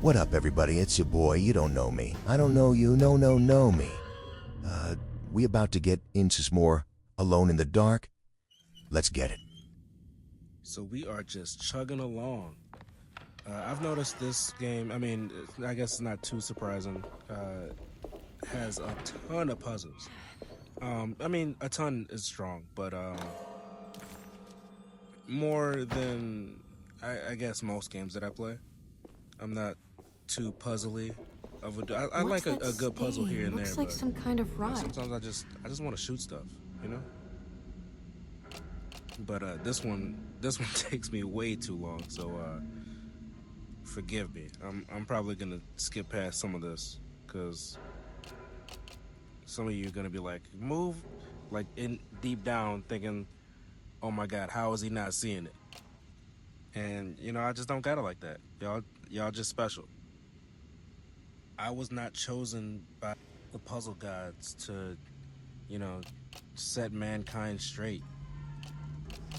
What up, everybody? It's your boy. You don't know me. I don't know you. No me. We about to get into some more Alone in the Dark. Let's get it. So we are just chugging along. I've noticed this game, I mean, I guess it's not too surprising, has a ton of puzzles. I mean, a ton is strong, but more than, I guess, most games that I play. I'm not too puzzly. I like a good puzzle here and Looks there, like but some kind of ride. sometimes I just want to shoot stuff, you know. But this one takes me way too long, so forgive me. I'm probably gonna skip past some of this because some of you are gonna be like, move, like in deep down thinking, oh my God, how is he not seeing it? And you know, I just don't got it like that. Y'all just special. I was not chosen by the puzzle gods to, you know, set mankind straight,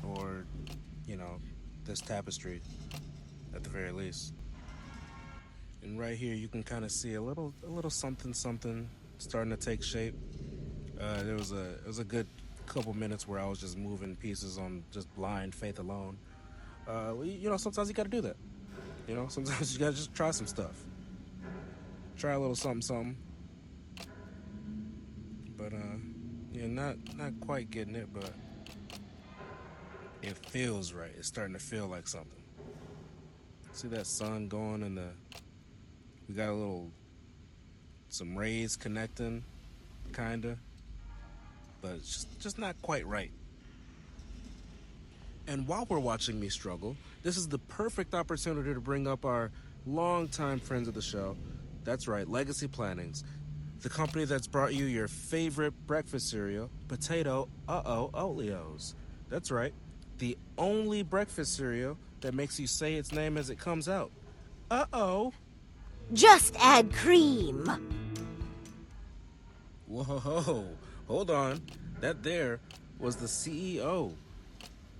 or, you know, this tapestry at the very least. And right here, you can kind of see a little something starting to take shape. It was a good couple minutes where I was just moving pieces on just blind faith alone. You know, sometimes you got to do that. You know, sometimes you got to just try some stuff. Try a little something. But yeah, not quite getting it, but it feels right. It's starting to feel like something. See that sun going, and we got some rays connecting, kinda, but it's just not quite right. And while we're watching me struggle, this is the perfect opportunity to bring up our longtime friends of the show. That's right, Legacy Plannings, the company that's brought you your favorite breakfast cereal, Potato Oatleos. That's right, the only breakfast cereal that makes you say its name as it comes out. Uh-oh. Just add cream. Whoa, hold on. That there was the CEO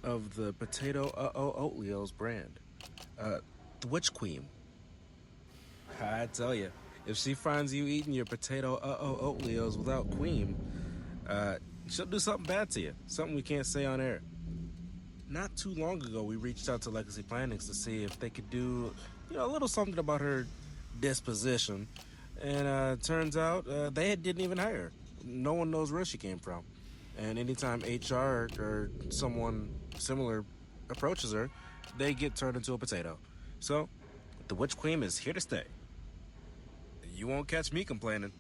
of the Potato Oatleos brand, the Witch Queen. I tell you, if she finds you eating your Potato Oatleos without cream, she'll do something bad to you, something we can't say on air. Not too long ago, we reached out to Legacy Plannings to see if they could do, you know, a little something about her disposition, and turns out they didn't even hire her. No one knows where she came from, and anytime HR or someone similar approaches her, they get turned into a potato. So, the Witch Queen is here to stay. You won't catch me complaining.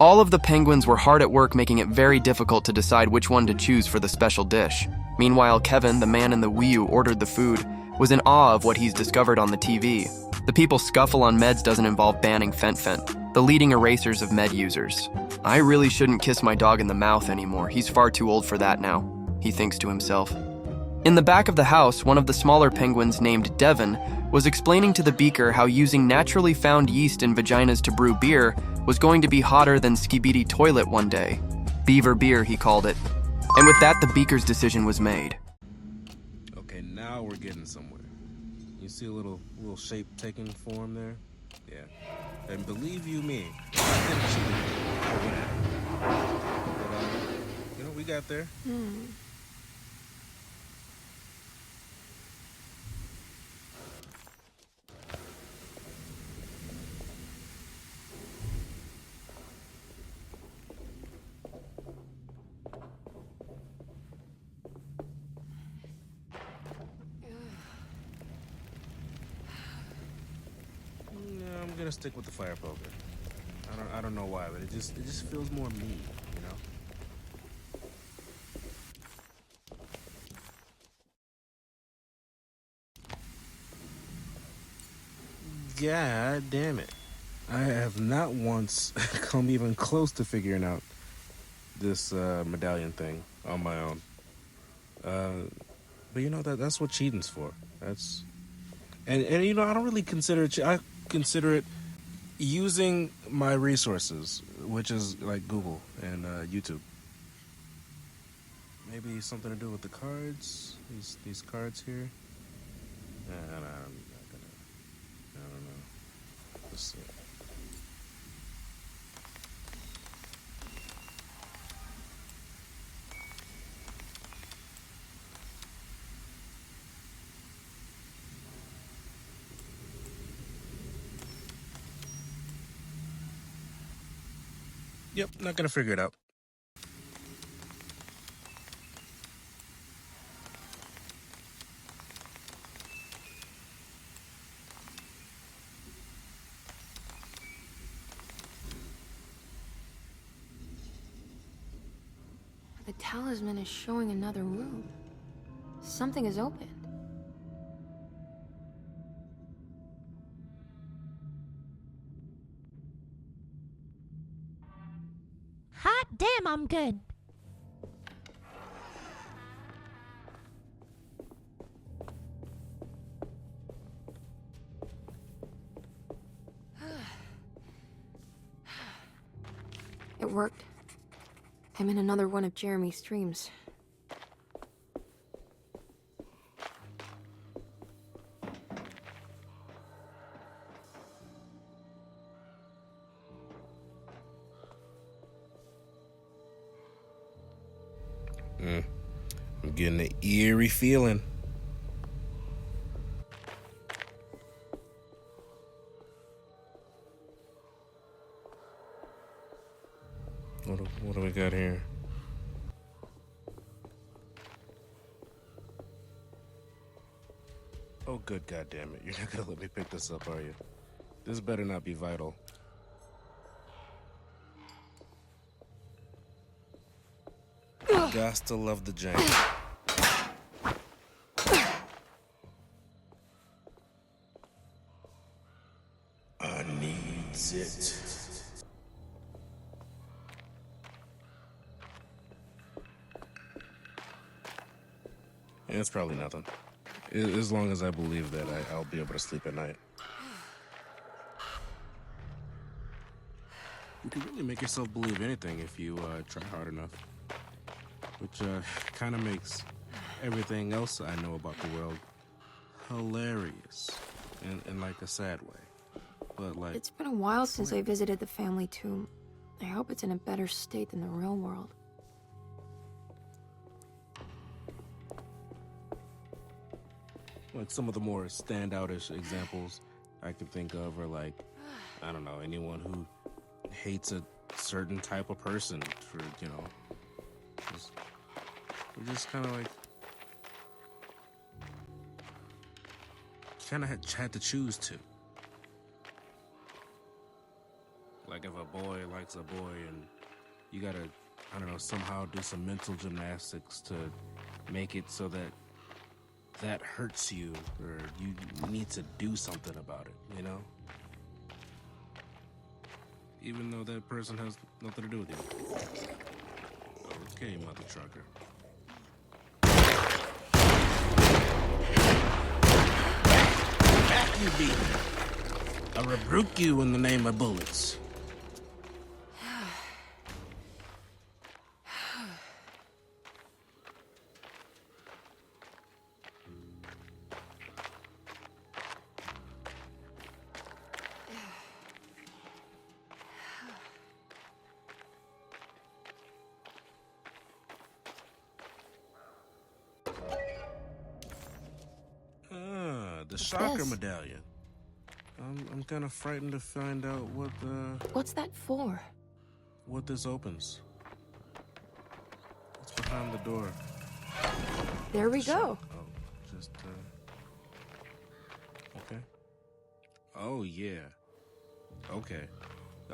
All of the penguins were hard at work making it very difficult to decide which one to choose for the special dish. Meanwhile, Kevin, the man in the Wii U ordered the food, was in awe of what he's discovered on the TV. The people's scuffle on meds doesn't involve banning Fent, the leading erasers of med users. I really shouldn't kiss my dog in the mouth anymore. He's far too old for that now, he thinks to himself. In the back of the house, one of the smaller penguins named Devon was explaining to the beaker how using naturally found yeast in vaginas to brew beer was going to be hotter than Skibidi Toilet one day. Beaver beer, he called it. And with that, the beaker's decision was made. Okay, now we're getting somewhere. You see a little shape taking form there? Yeah. And believe you me, I didn't cheat or whatever. But, you know, we got there. I'm gonna stick with the fire poker. I don't know why, but it just feels more me, you know? God damn it. I have not once come even close to figuring out this medallion thing on my own. But you know, that's what cheating's for. That's and you know, I don't really consider it. I consider it using my resources, which is like Google and YouTube. Maybe something to do with the cards. These cards here. I'm not gonna. I don't know. see. Yep, not gonna figure it out. The talisman is showing another room. Something is open. Hot damn, I'm good. It worked. I'm in another one of Jeremy's dreams. I'm getting an eerie feeling. What do we got here? Oh, good goddamn it! You're not gonna let me pick this up, are you? This better not be vital. Gots to love the jank. I needs it. Yeah, it's probably nothing. As long as I believe that I'll be able to sleep at night. You can really make yourself believe anything if you try hard enough. Which kind of makes everything else I know about the world hilarious in like a sad way. But like, It's been a while since I visited the family tomb. I hope it's in a better state than the real world. like some of the more standoutish examples I can think of are like, I don't know, anyone who hates a certain type of person for, you know, we're just kind of like, kind of had to choose to. Like if a boy likes a boy and you gotta, I don't know, somehow do some mental gymnastics to make it so that that hurts you or you need to do something about it, you know? Even though that person has nothing to do with you. Okay, mother trucker. Back you be. I rebuke you in the name of bullets. The shocker this? medallion. I'm kind of frightened to find out What's that for? what this opens. What's behind the door? There we go. Oh, just okay. Oh yeah. Okay.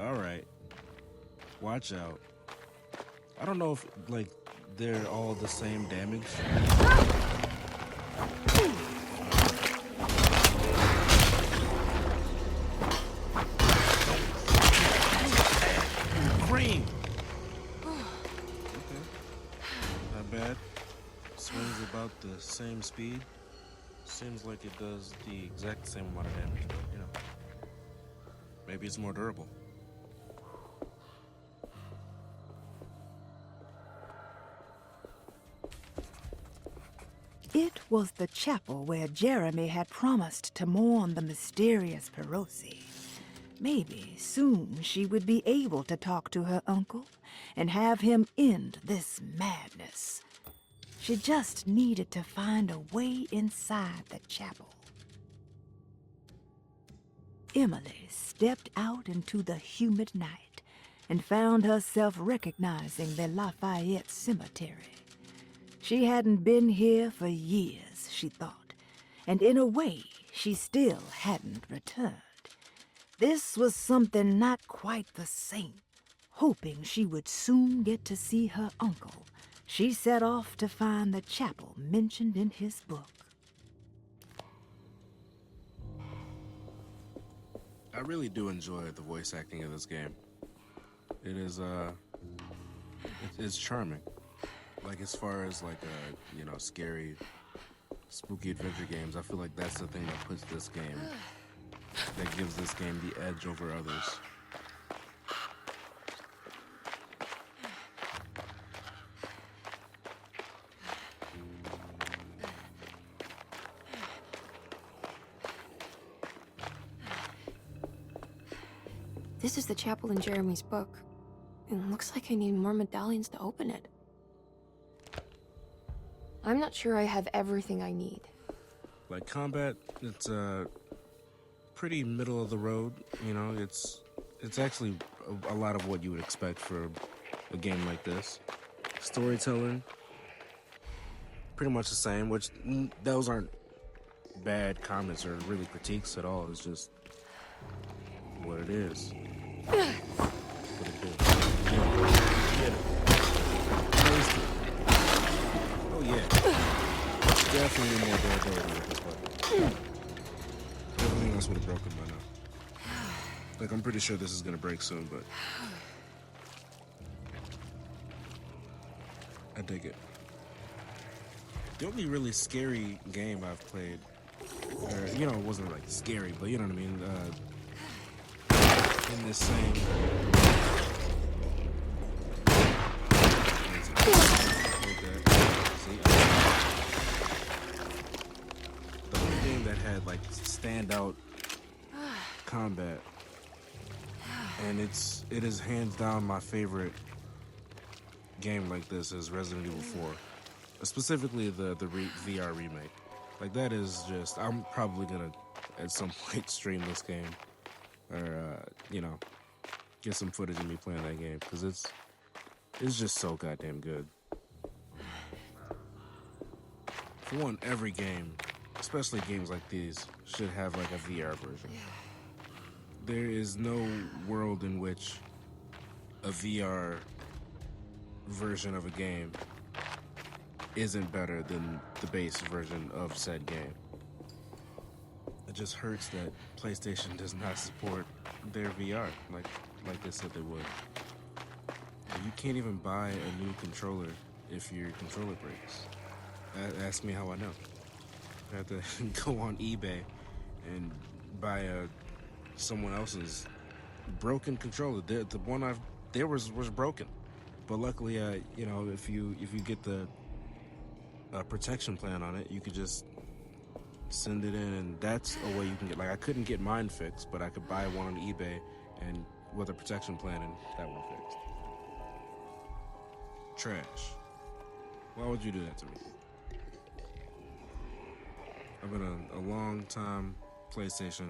All right. Watch out. I don't know if like they're all the same damage. Green. Okay. Not bad. Swings about the same speed. Seems like it does the exact same amount of damage, but you know. Maybe it's more durable. It was the chapel where Jeremy had promised to mourn the mysterious Perosi. Maybe soon she would be able to talk to her uncle and have him end this madness. She just needed to find a way inside the chapel. Emily stepped out into the humid night and found herself recognizing the Lafayette Cemetery. She hadn't been here for years, she thought, and in a way, she still hadn't returned. This was something not quite the same. Hoping she would soon get to see her uncle, she set off to find the chapel mentioned in his book. I really do enjoy the voice acting of this game. It is, it's charming. Like, as far as, like, scary, spooky adventure games, I feel like that's the thing that puts this game, that gives this game the edge over others. This is the chapel in Jeremy's book. It looks like I need more medallions to open it. I'm not sure I have everything I need. Like, combat, it's pretty middle of the road, you know. It's actually a lot of what you would expect for a game like this. Storytelling, pretty much the same, which those aren't bad comments or really critiques at all. It's just what it is. What it is. Get it. Taste it. Oh yeah. Definitely more durability with this weapon. Everything else would have broken by now. Like, I'm pretty sure this is gonna break soon, but I dig it. The only really scary game I've played, or, it wasn't like scary, but you know what I mean, in this same the only game that had like standout combat, and it is hands down my favorite game like this is Resident Evil 4, specifically the VR remake. Like, that is just, I'm probably gonna at some point stream this game, or get some footage of me playing that game, because it's just so goddamn good. For one, every game, especially games like these, should have like a VR version. There is no world in which a VR version of a game isn't better than the base version of said game. It just hurts that PlayStation does not support their VR like they said they would. You can't even buy a new controller if your controller breaks. Ask me how I know. I have to go on eBay and buy someone else's broken controller. The one there was broken, but luckily, if you get the protection plan on it, you could just send it in, and that's a way you can get. Like, I couldn't get mine fixed, but I could buy one on eBay and with a protection plan, and that one fixed. Trash. Why would you do that to me? I've been a long time PlayStation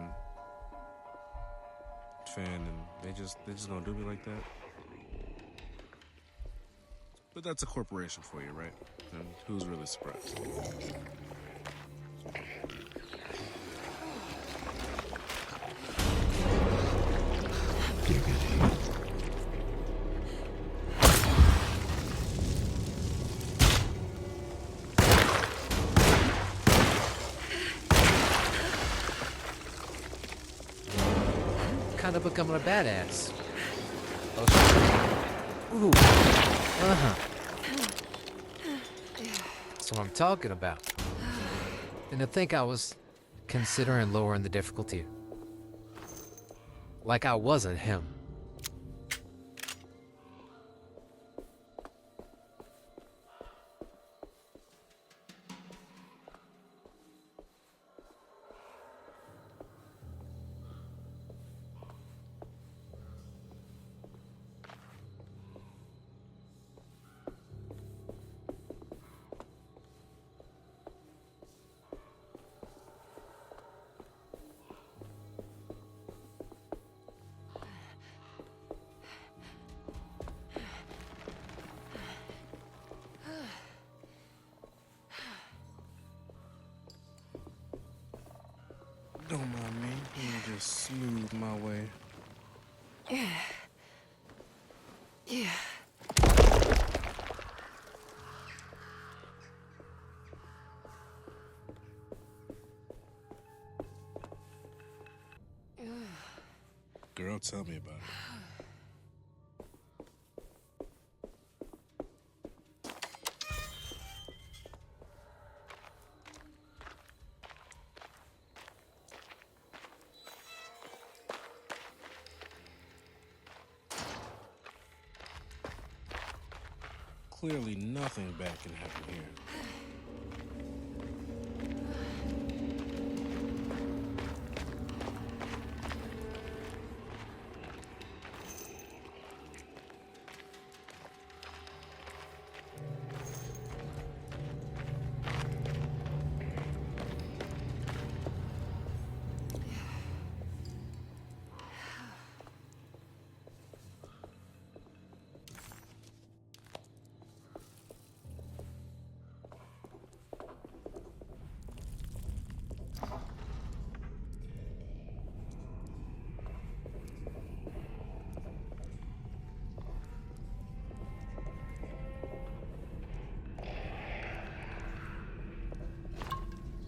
fan, and they just gonna do me like that. But that's a corporation for you, right? And who's really surprised? Kind of becoming a badass. Ooh. That's what I'm talking about. And to think I was considering lowering the difficulty. Like I wasn't him. don't mind me. Let me just smooth my way. Yeah. Girl, tell me about it. Clearly nothing bad can happen here.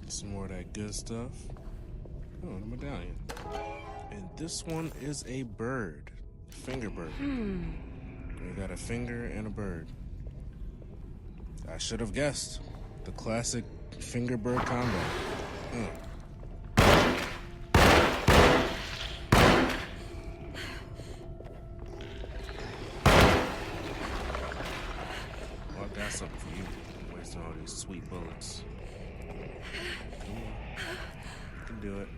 Some more of that good stuff. Oh, the medallion. And this one is a bird. Finger bird. We got a finger and a bird. I should have guessed. The classic finger bird combo. Well, I got something for you. I'm wasting all these sweet bullets. Come on. You can do it.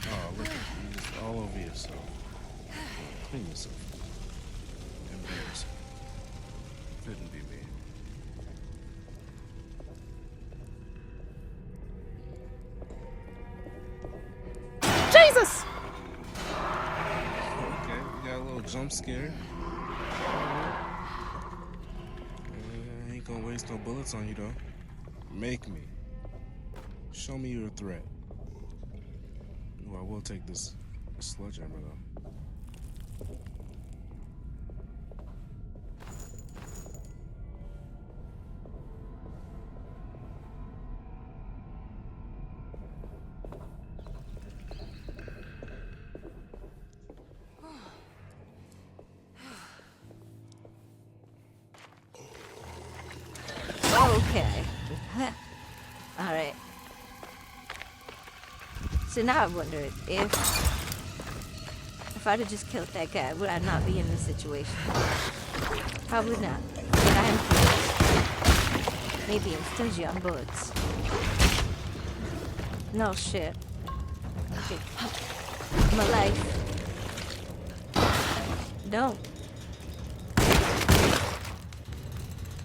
Oh, look at you, just all over yourself. Clean yourself. Embarrassing. Couldn't be me. Jesus! Okay, we got a little jump scare. I ain't gonna waste no bullets on you though. Make me. Show me you're a threat. Ooh, I will take this sledgehammer though. Okay. Alright. So now I wonder if I'd have just killed that guy, would I not be in this situation? Probably not. But I am curious. Maybe I'm stingy on bullets. No shit. Okay. My life. Don't.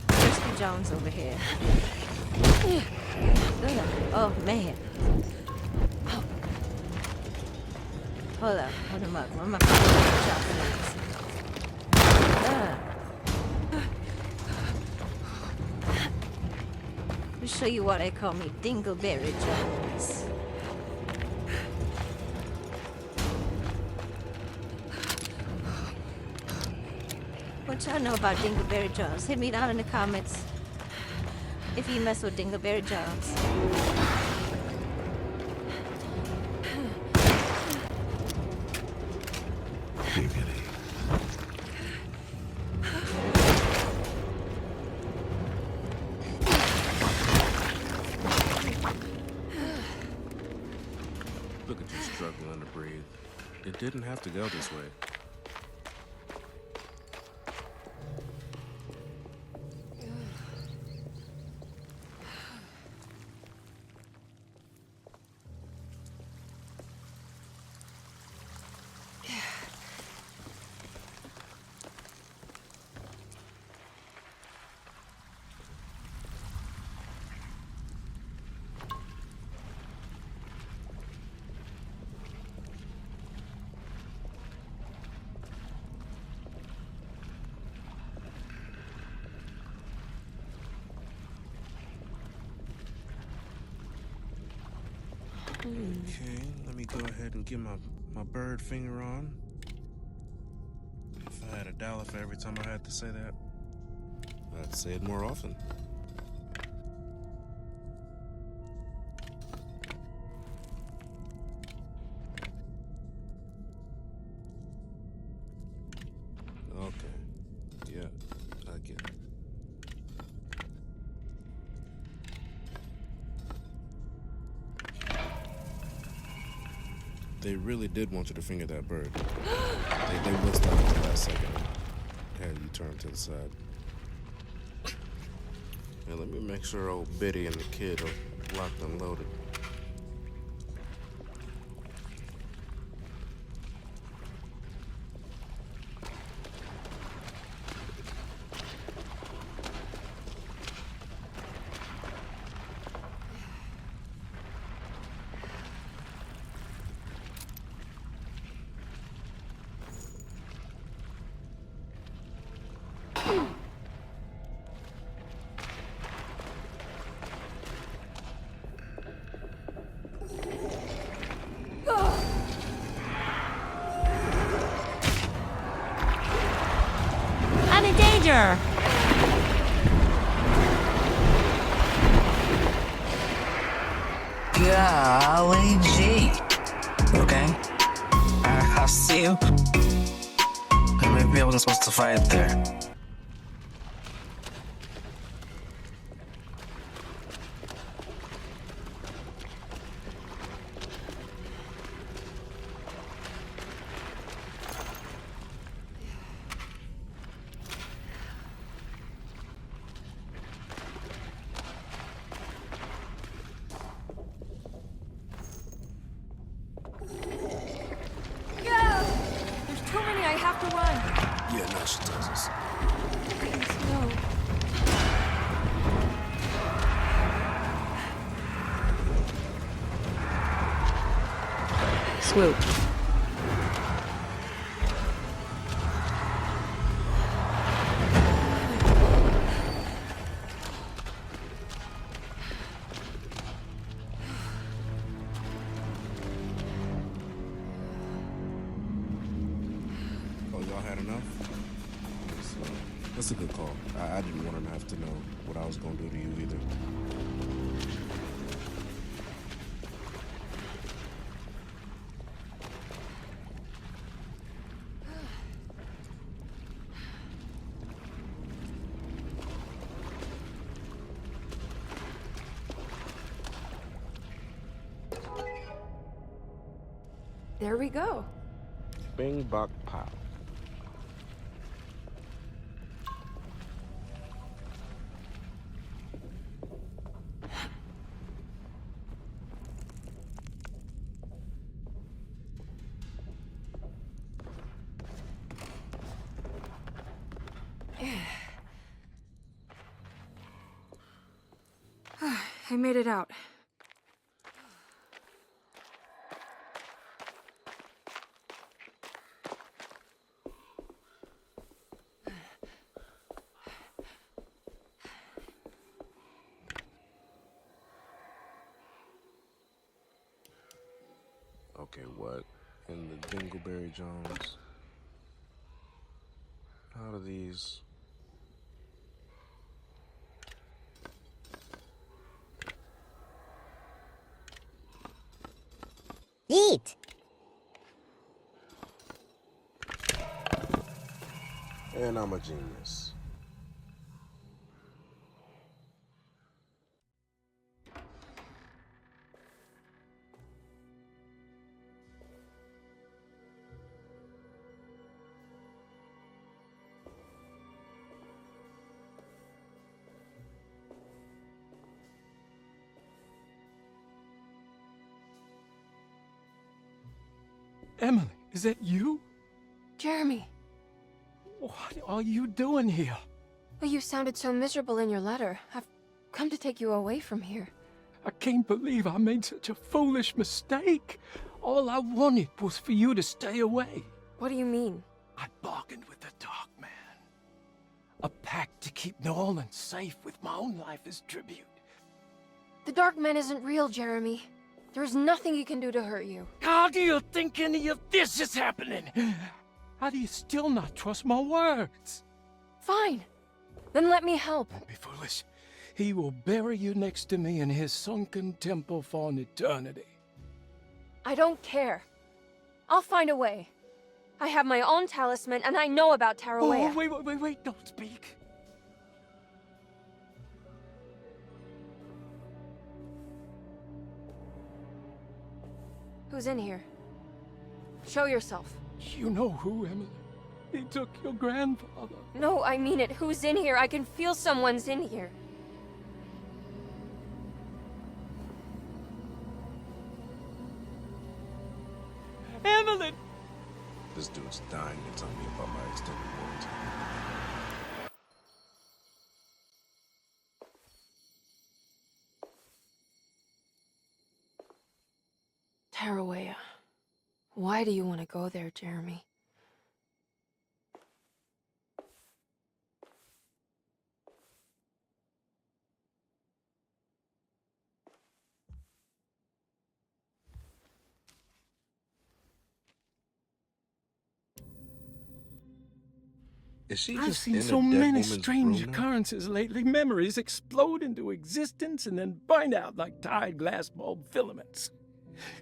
Crispy Jones over here. Oh man. Hold up, hold him up. Where my Let me show you what I call me Dingleberry Jones. What y'all know about Dingleberry Jones? Hit me down in the comments if you mess with Dingleberry Jones. Look at you struggling to breathe. It didn't have to go this way. Okay, let me go ahead and get my bird finger on. If I had $1 for every time I had to say that, I'd say it more often. Okay. Yeah, I get it. They really did want you to finger that bird. They missed out at the last second. Had you turn to the side. Yeah, let me make sure old Biddy and the kid are locked and loaded. I'm in danger! Golly gee. Okay. I'll see you. Maybe I wasn't supposed to fight there. There's too many, I have to run. Yeah, no, she tells us. Please, no. Swoop. Oh, y'all had enough? That's a good call. I didn't want to have to know what I was going to do to you either. There we go. Bing, bok, pow. I made it out. Okay, what in the Dingleberry Jones? How do these... Eat! And I'm a genius. Emily, is that you? Jeremy, What are you doing here? well, you sounded so miserable in your letter. I've come to take you away from here. I can't believe I made such a foolish mistake. All I wanted was for you to stay away. What do you mean? I bargained with the Dark Man. A pact to keep New Orleans safe with my own life as tribute. The Dark Man isn't real, Jeremy. There's nothing you can do to hurt you. How do you think any of this is happening? How do you still not trust my words? Fine. Then let me help. Don't be foolish. He will bury you next to me in his sunken temple for an eternity. I don't care. I'll find a way. I have my own talisman, and I know about Tarawea. Oh, wait, don't speak. Who's in here? Show yourself. You know who, Emily. He took your grandfather. No, I mean it. Who's in here? I can feel someone's in here. Evelyn! This dude's dying to tell me about my extended warranty. Tarawea. Why do you want to go there, Jeremy? Is she I've just seen in so a dead many woman's strange room now? occurrences lately. Memories explode into existence and then burn out like tired glass bulb filaments.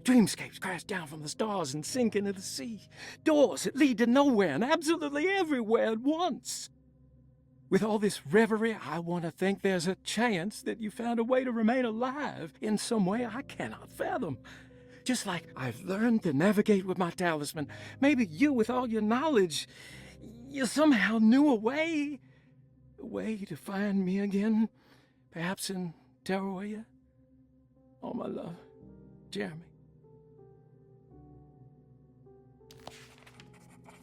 Dreamscapes crash down from the stars and sink into the sea. Doors that lead to nowhere and absolutely everywhere at once. With all this reverie, I want to think there's a chance that you found a way to remain alive in some way I cannot fathom. Just like I've learned to navigate with my talisman. Maybe you, with all your knowledge, you somehow knew a way to find me again. Perhaps in Tarawea. Oh, my love, Jeremy.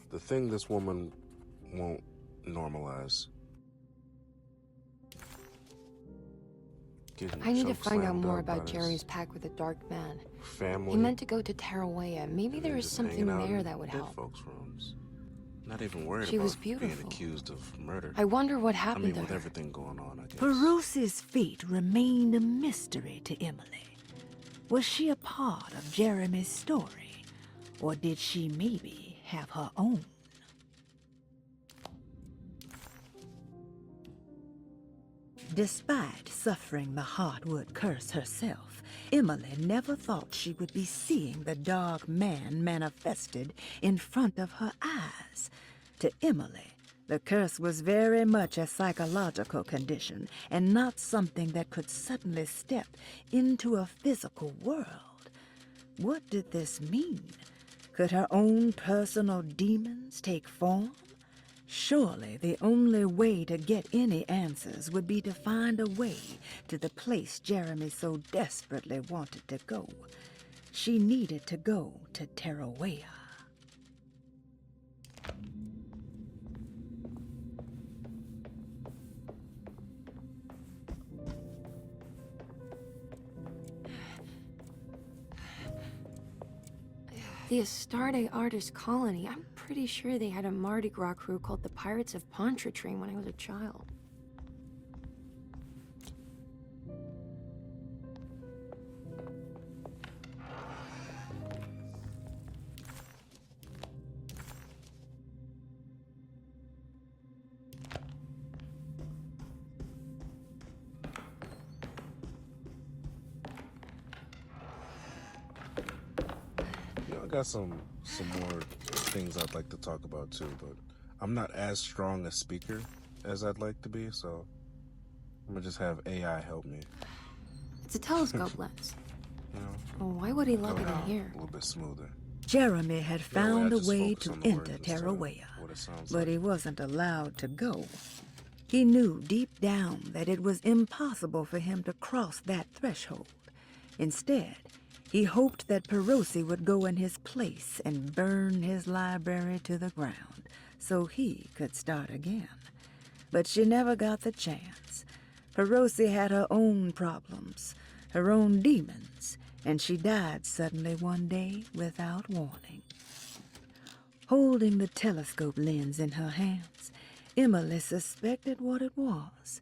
The thing this woman won't normalize. Getting I need to find out chokeslammed more out by about his Jerry's pact with the Dark Man. family. He meant to go to Tarawea. Maybe and there then is just something hanging out there in that would dead help. folks' rooms. Not even worried She about was being beautiful. accused of murder. I wonder what I happened mean, to with her. everything going on, I guess. Perosi's fate remained a mystery to Emily. Was she a part of Jeremy's story? Or did she maybe have her own? Despite suffering the Hardwood curse herself, Emily never thought she would be seeing the Dark Man manifested in front of her eyes. To Emily, the curse was very much a psychological condition and not something that could suddenly step into a physical world. What did this mean? Could her own personal demons take form? Surely the only way to get any answers would be to find a way to the place Jeremy so desperately wanted to go. She needed to go to Tarawea. The Astarte Artist Colony. I'm pretty sure they had a Mardi Gras crew called the Pirates of Pontchartrain when I was a child. I got some more things I'd like to talk about too, but I'm not as strong a speaker as I'd like to be, so I'm gonna just have AI help me. It's a telescope lens. You know, Well, why would he lug go it in down here? a little bit smoother. Jeremy had Yeah, well, I found a just way focus to on the enter words instead of Tarawea, what it sounds but like. he wasn't allowed to go. He knew deep down that it was impossible for him to cross that threshold. Instead, he hoped that Perosi would go in his place and burn his library to the ground so he could start again. But she never got the chance. Perosi had her own problems, her own demons, and she died suddenly one day without warning. Holding the telescope lens in her hands, Emily suspected what it was.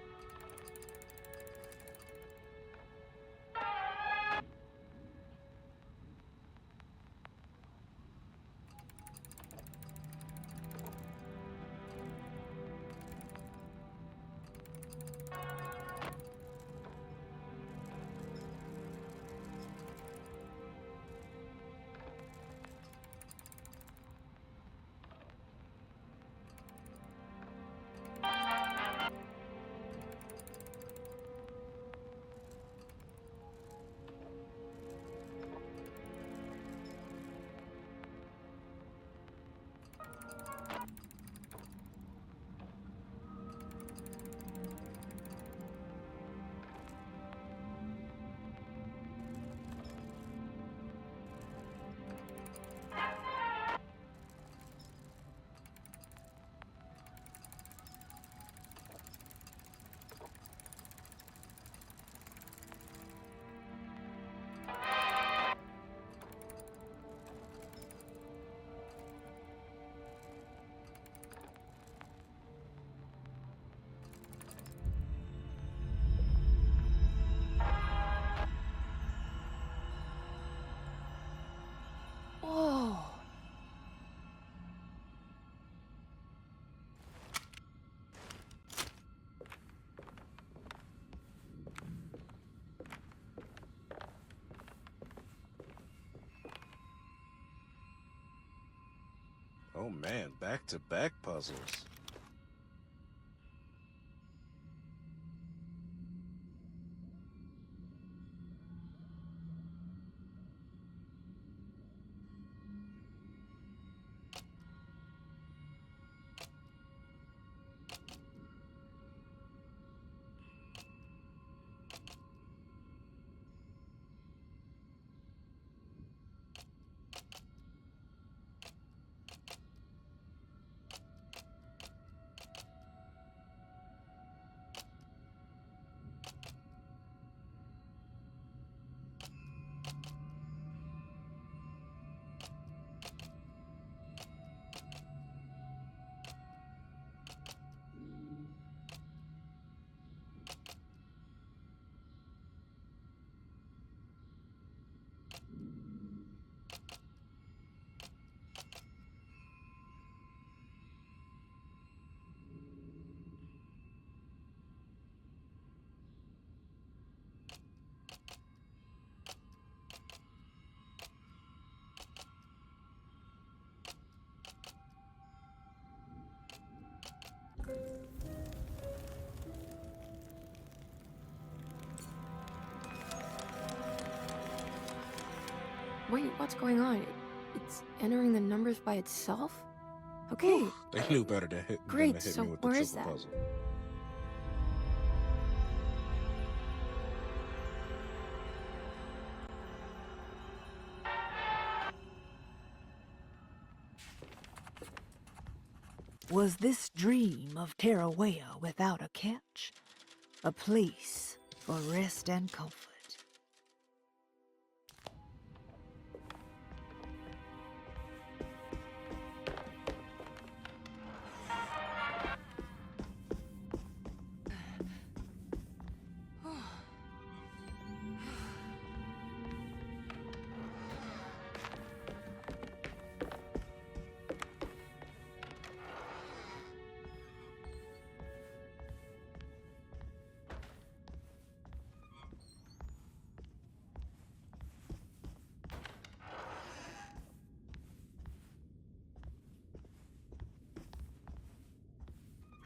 Oh man, back-to-back puzzles. Wait, what's going on? It's entering the numbers by itself? Okay. They knew better than hit Great, me so with the where is triple that? puzzle. Was this dream of Tarawea without a catch? A place for rest and comfort.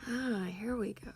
Ah, here we go.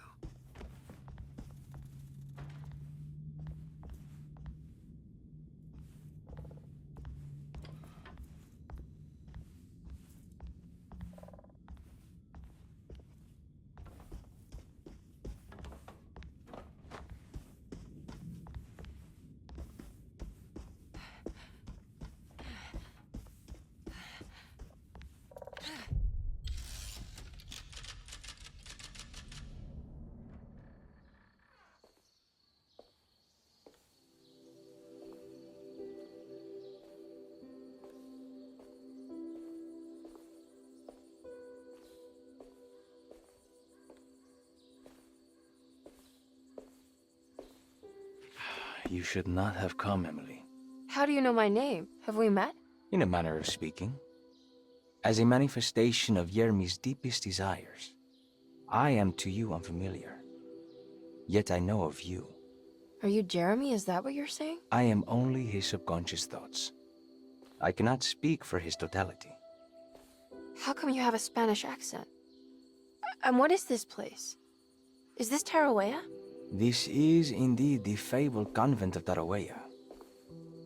You should not have come, Emily. How do you know my name? Have we met? In a manner of speaking. As a manifestation of Yermi's deepest desires, I am to you unfamiliar. Yet I know of you. Are you Jeremy? Is that what you're saying? I am only his subconscious thoughts. I cannot speak for his totality. How come you have a Spanish accent? And what is this place? Is this Tarawea? This is indeed the fabled convent of Tarawea,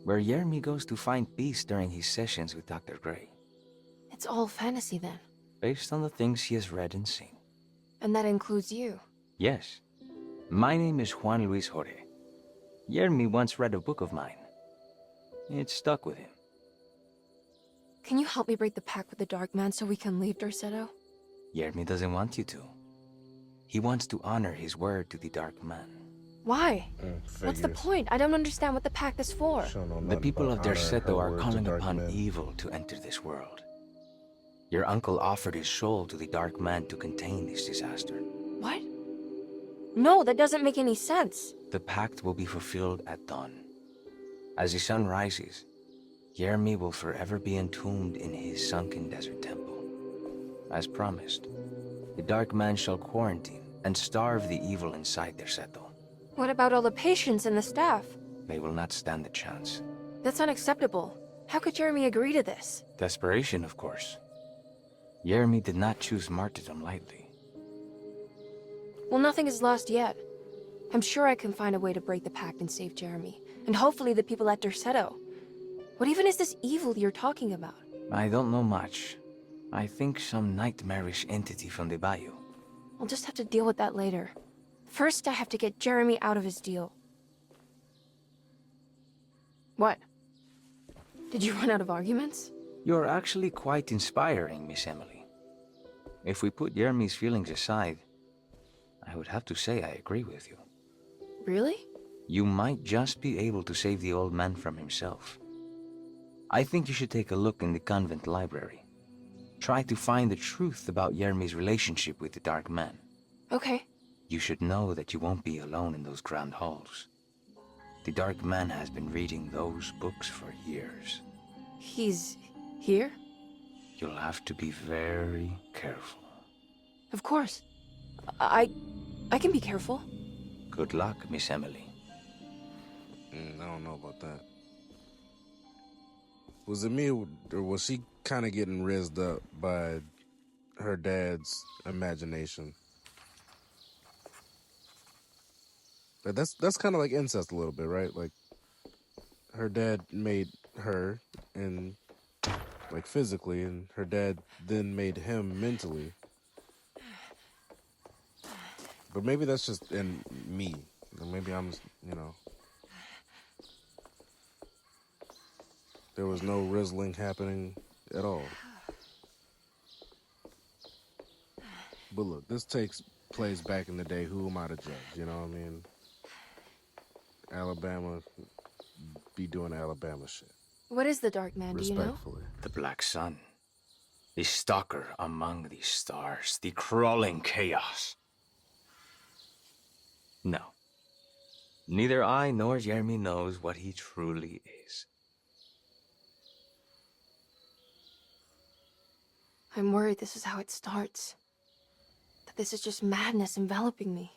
where Yermi goes to find peace during his sessions with Dr. Gray. It's all fantasy then. Based on the things he has read and seen. And that includes you. Yes. My name is Juan Luis Jorge. Yermi once read a book of mine. It stuck with him. Can you help me break the pact with the Dark Man so we can leave Dorsetto? Yermi doesn't want you to. He wants to honor his word to the Dark Man. Why? What's the point? I don't understand what the pact is for. The people of Dorsetto are calling upon evil to enter this world. Your uncle offered his soul to the Dark Man to contain this disaster. What? No, that doesn't make any sense. The pact will be fulfilled at dawn. As the sun rises, Yermi will forever be entombed in his sunken desert temple. As promised, the Dark Man shall quarantine and starve the evil inside Dorsetto. What about all the patients and the staff? They will not stand a chance. That's unacceptable. How could Jeremy agree to this? Desperation, of course. Jeremy did not choose martyrdom lightly. Well, nothing is lost yet. I'm sure I can find a way to break the pact and save Jeremy. And hopefully the people at Derceto. What even is this evil you're talking about? I don't know much. I think some nightmarish entity from the bayou. I'll just have to deal with that later. First, I have to get Jeremy out of his deal. What? Did you run out of arguments? You're actually quite inspiring, Miss Emily. If we put Jeremy's feelings aside, I would have to say I agree with you. Really? You might just be able to save the old man from himself. I think you should take a look in the convent library. Try to find the truth about Jeremy's relationship with the Dark Man. Okay. You should know that you won't be alone in those grand halls. The Dark Man has been reading those books for years. He's here? You'll have to be very careful. Of course. I can be careful. Good luck, Miss Emily. I don't know about that. Was it me, or was she kind of getting rizzed up by her dad's imagination? But that's kind of like incest a little bit, right? Like, her dad made her, and like physically, and her dad then made him mentally. But maybe that's just in me. Maybe I'm, there was no rizzling happening at all. But look, this takes place back in the day. Who am I to judge? You know what I mean? Alabama be doing Alabama shit. What is the Dark Man, do you know? Respectfully. The Black Sun. The stalker among the stars. The crawling chaos. No. Neither I nor Jeremy knows what he truly is. I'm worried this is how it starts. That this is just madness enveloping me.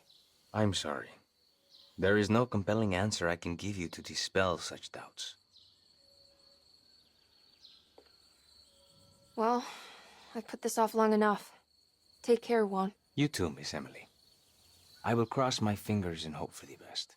I'm sorry. There is no compelling answer I can give you to dispel such doubts. Well, I've put this off long enough. Take care, Juan. You too, Miss Emily. I will cross my fingers and hope for the best.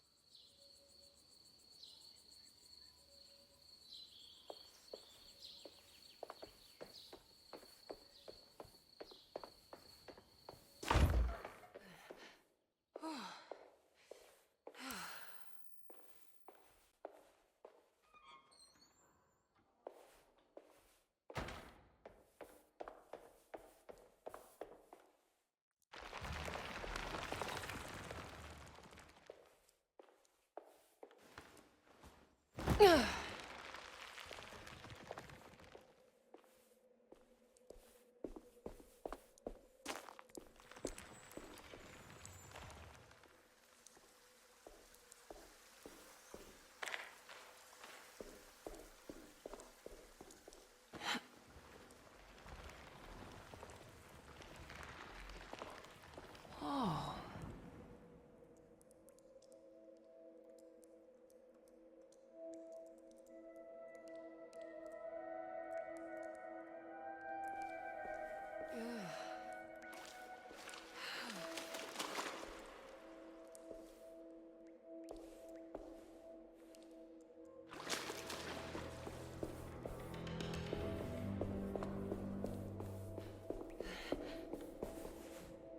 Oh.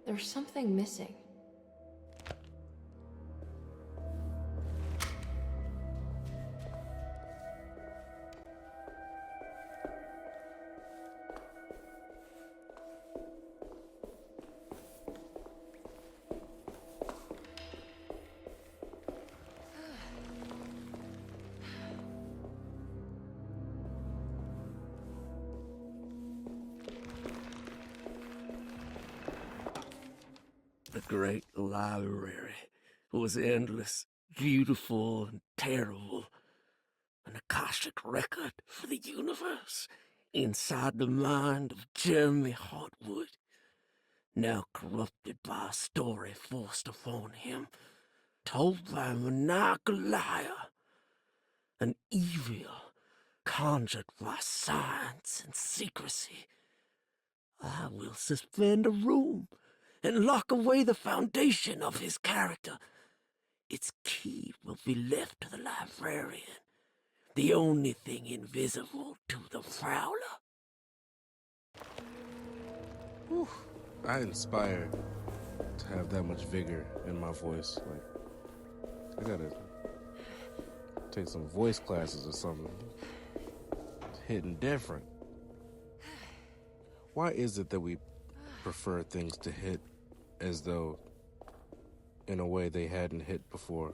There's something missing. The great library was endless, beautiful, and terrible. An Akashic record for the universe inside the mind of Jeremy Hartwood, now corrupted by a story forced upon him, told by a maniacal liar, an evil conjured by science and secrecy, I will suspend a room and lock away the foundation of his character. Its key will be left to the librarian, the only thing invisible to the Prowler. Whew. I inspire to have that much vigor in my voice. Like, I gotta take some voice classes or something. It's hitting different. Why is it that we prefer things to hit as though in a way they hadn't hit before?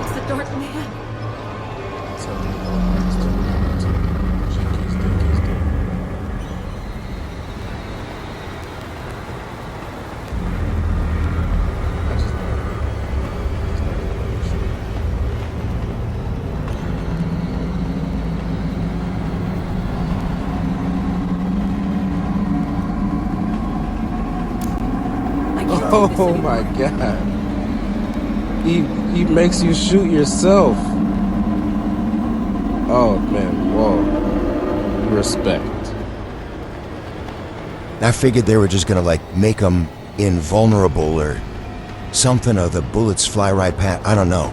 It's the Dark Man. Oh my god. He makes you shoot yourself. Oh man, whoa. Respect. I figured they were just gonna like make him invulnerable or something, or the bullets fly right past. I don't know.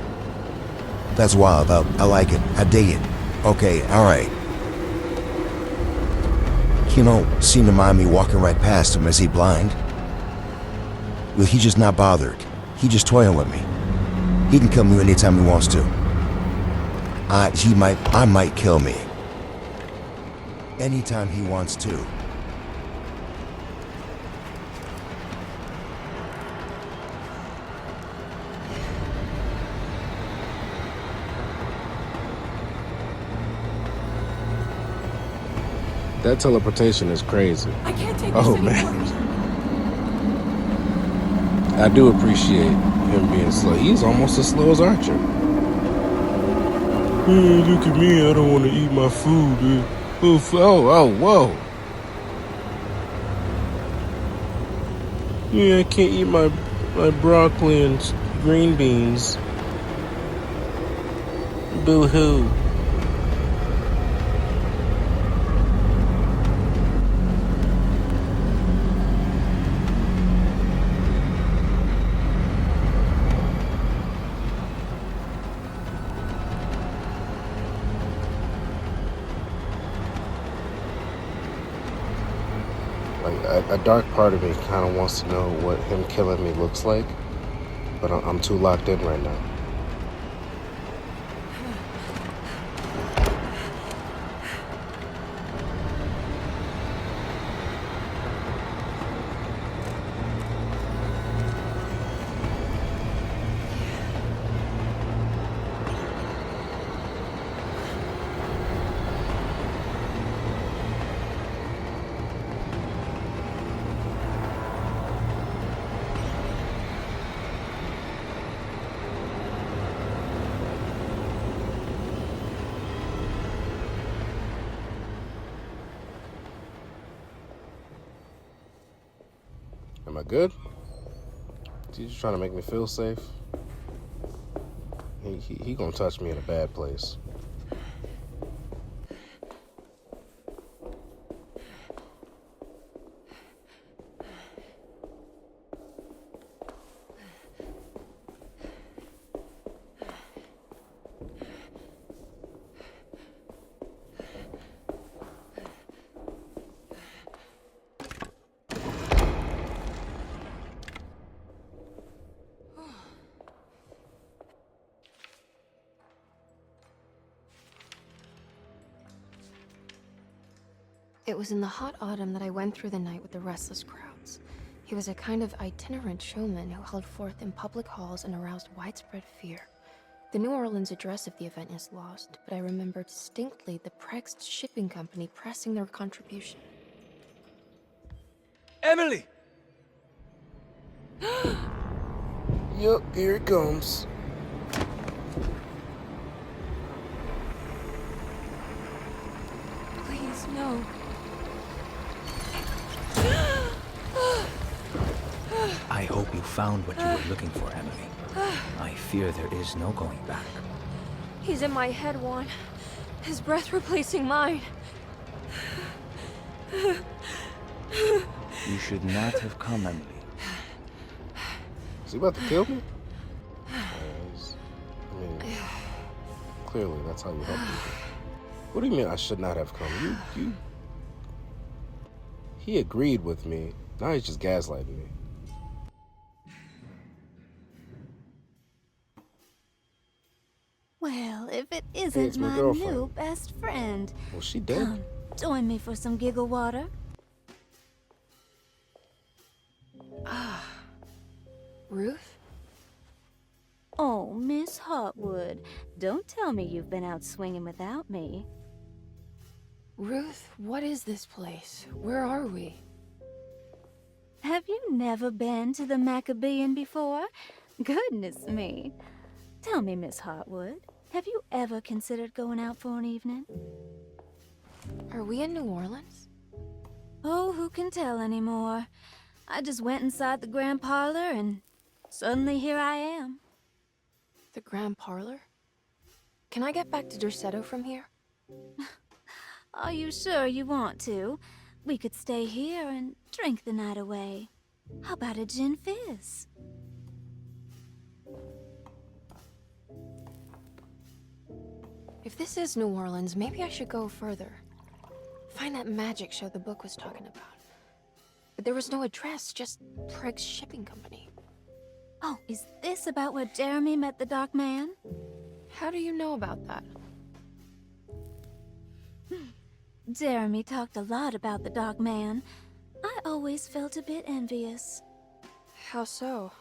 That's wild. I like it. I dig it. Okay, alright. You don't seem to mind me walking right past him. Is he blind? Well, he just not bothered. He just toying with me. He can kill me anytime he wants to. I might kill me. Anytime he wants to. That teleportation is crazy. I can't take Oh this man. anymore. I do appreciate him being slow. He's almost as slow as Archer. Hey, look at me, I don't want to eat my food. Whoa. Yeah, I can't eat my broccoli and green beans. Boo-hoo. A dark part of me kind of wants to know what him killing me looks like, but I'm too locked in right now. Am I good? He's just trying to make me feel safe. He gonna touch me in a bad place. It was in the hot autumn that I went through the night with the restless crowds. He was a kind of itinerant showman who held forth in public halls and aroused widespread fear. The New Orleans address of the event is lost, but I remember distinctly the Prext shipping company pressing their contribution. Emily! Yup, here it comes. Please, no. I hope you found what you were looking for, Emily. I fear there is no going back. He's in my head, Juan. His breath replacing mine. You should not have come, Emily. Is he about to kill me? I mean, clearly that's how you help people. What do you mean I should not have come? He agreed with me. Now he's just gaslighting me. Well, if it Hey, isn't it's my my girlfriend. new best friend. Well, she dead. Come, join me for some giggle water. Ruth? Oh, Miss Hotwood, don't tell me you've been out swinging without me. Ruth, what is this place? Where are we? Have you never been to the Maccabean before? Goodness me. Tell me, Miss Hotwood, have you ever considered going out for an evening? Are we in New Orleans? Oh, who can tell anymore? I just went inside the grand parlor and suddenly here I am. The Grand Parlor? Can I get back to Derceto from here? Are you sure you want to? We could stay here and drink the night away. How about a gin fizz? If this is New Orleans, maybe I should go further. Find that magic show the book was talking about. But there was no address, just Prext Shipping Company. Oh, is this about where Jeremy met the Dark Man? How do you know about that? Jeremy talked a lot about the Dark Man. I always felt a bit envious. How so?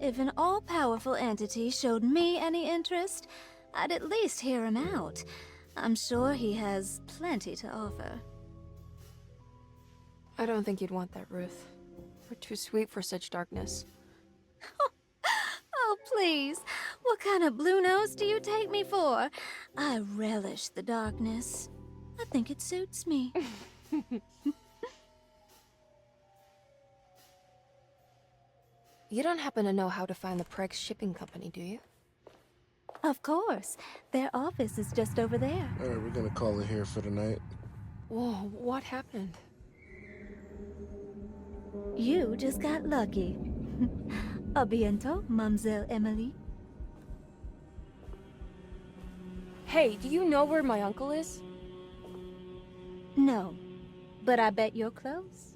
If an all-powerful entity showed me any interest, I'd at least hear him out. I'm sure he has plenty to offer. I don't think you'd want that, Ruth. We're too sweet for such darkness. Oh, please. What kind of blue nose do you take me for? I relish the darkness. I think it suits me. You don't happen to know how to find the Prext Shipping Company, do you? Of course. Their office is just over there. All right, we're gonna call it here for the night. Whoa, what happened? You just got lucky. A bientôt, Mademoiselle Emily. Hey, do you know where my uncle is? No, but I bet you're close.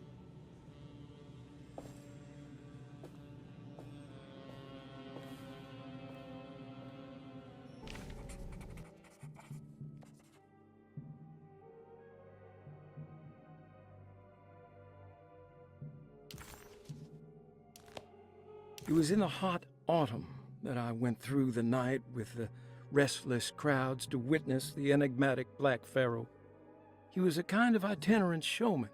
It was in the hot autumn that I went through the night with the restless crowds to witness the enigmatic Black Pharaoh. He was a kind of itinerant showman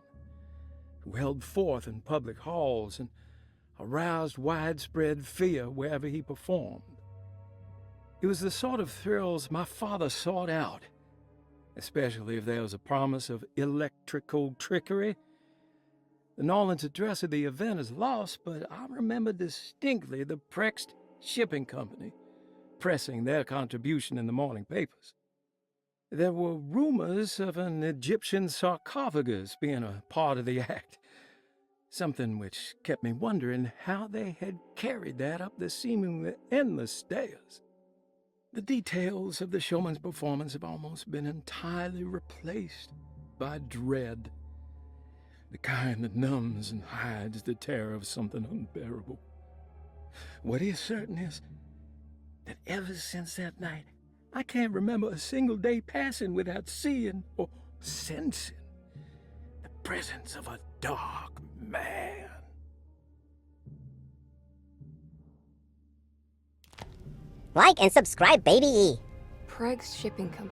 who held forth in public halls and aroused widespread fear wherever he performed. It was the sort of thrills my father sought out, especially if there was a promise of electrical trickery. The Nolan's address of the event is lost, but I remember distinctly the Prext Shipping Company pressing their contribution in the morning papers. There were rumors of an Egyptian sarcophagus being a part of the act, something which kept me wondering how they had carried that up the seemingly endless stairs. The details of the showman's performance have almost been entirely replaced by dread. The kind that numbs and hides the terror of something unbearable. What is certain is that ever since that night, I can't remember a single day passing without seeing or sensing the presence of a dark man. Like and subscribe, baby. Preg's Shipping Company.